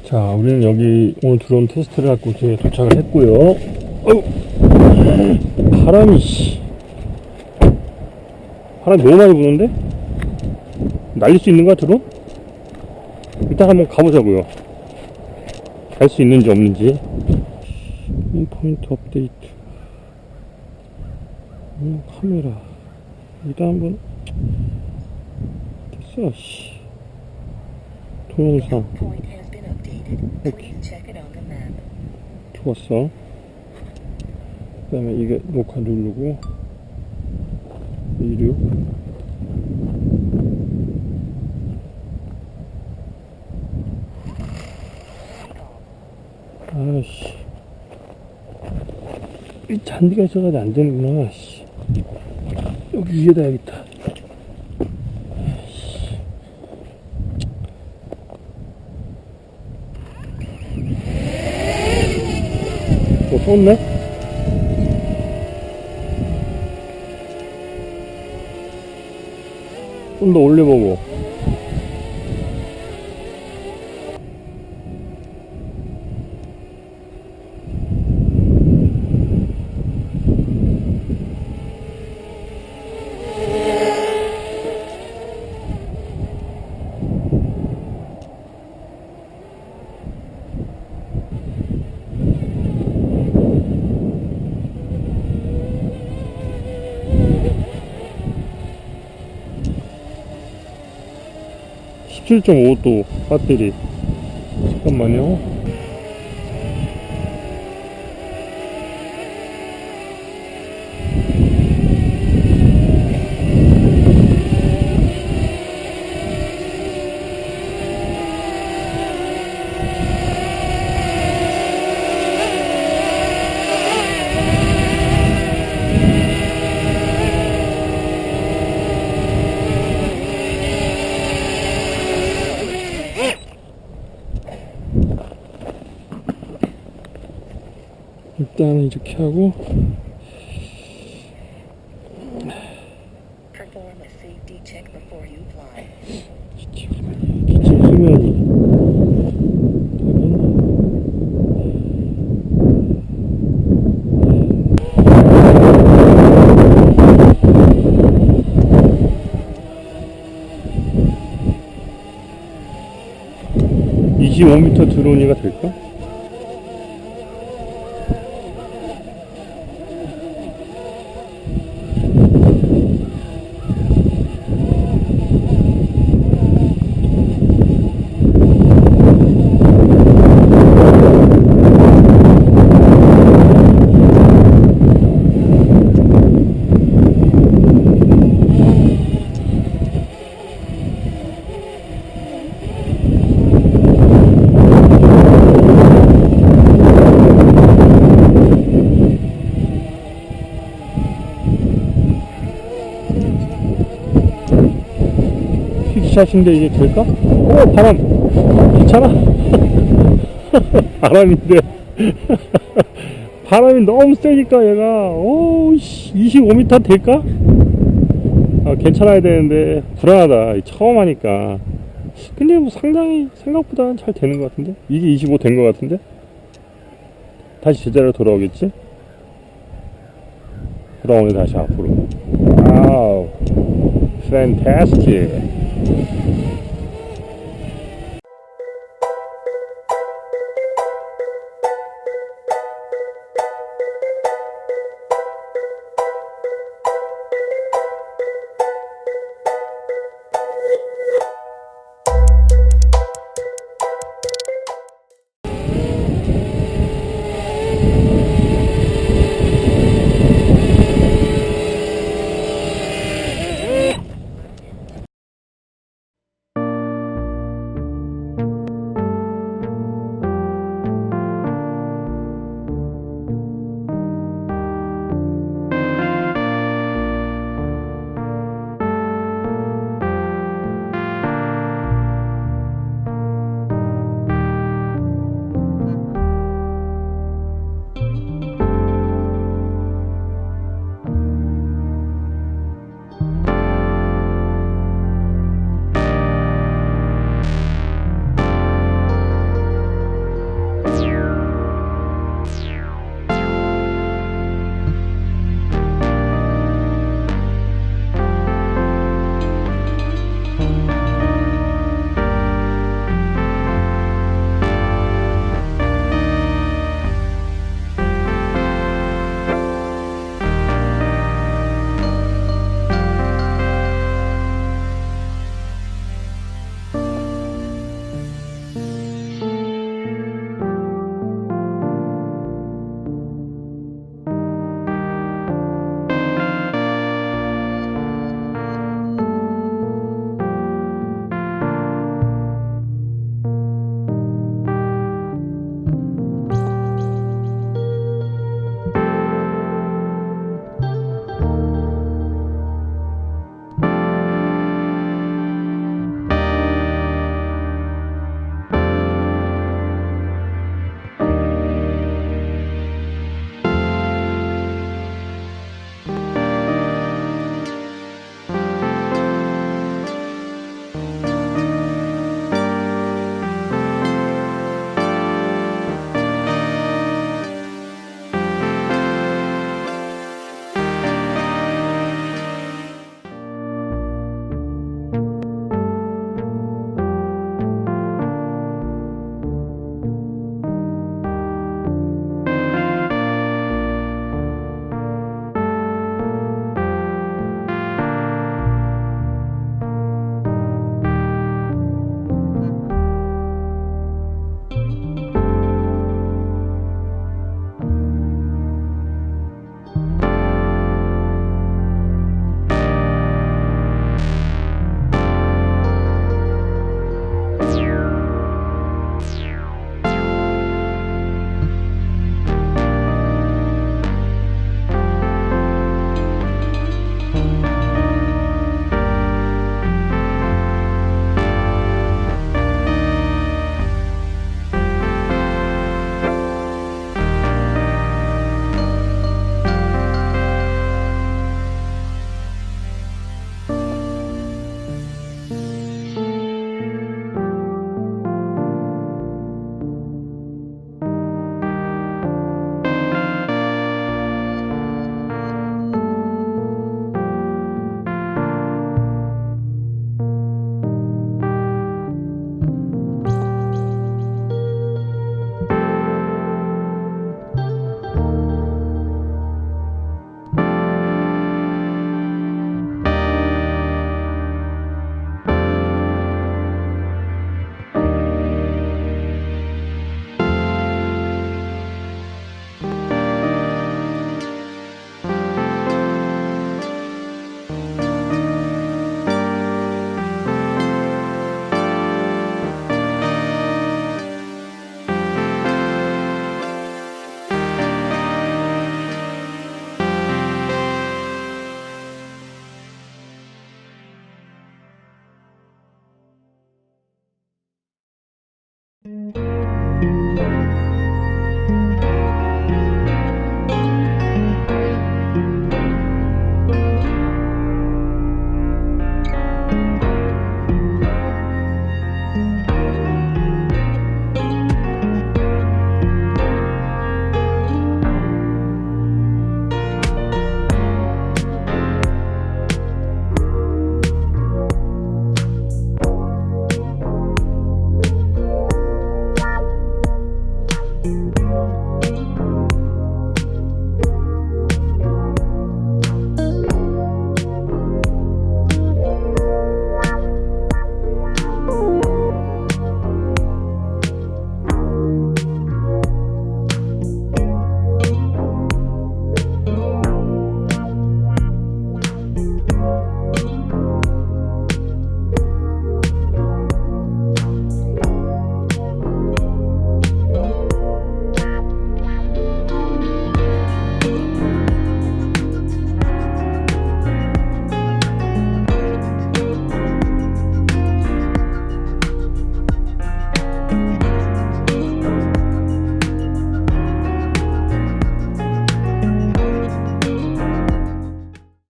자, 우리는 여기 오늘 드론 테스트를 하고 이제 도착을 했고요. 바람이 너무 많이 부는데? 날릴 수 있는 거야, 드론? 일단 한번 가보자고요. 갈 수 있는지 없는지. 포인트 업데이트. 카메라. 일단 한번 됐어. 동영상. 오케이. 좋았어. 그 다음에 이게 녹화 누르고 이륙. 아씨, 이 잔디가 있어가지고 안 되는구나. 여기 위에다 해야겠다. 쏜네? 좀 더 올려보고. (17.5도) 배터리. 잠깐만요. 일단 이렇게 하고 기침 수면이 25m 드론이가 될까? 샷인데 이게 될까? 오, 바람! 괜찮아? 바람인데. 바람이 너무 세니까 얘가, 오, 25m 될까? 아, 괜찮아야 되는데, 불안하다. 처음 하니까. 근데 뭐 상당히 생각보다는 잘 되는 것 같은데? 이게 25 된 것 같은데? 다시 제자리로 돌아오겠지? 돌아오네, 다시 앞으로. 와우. fantastic.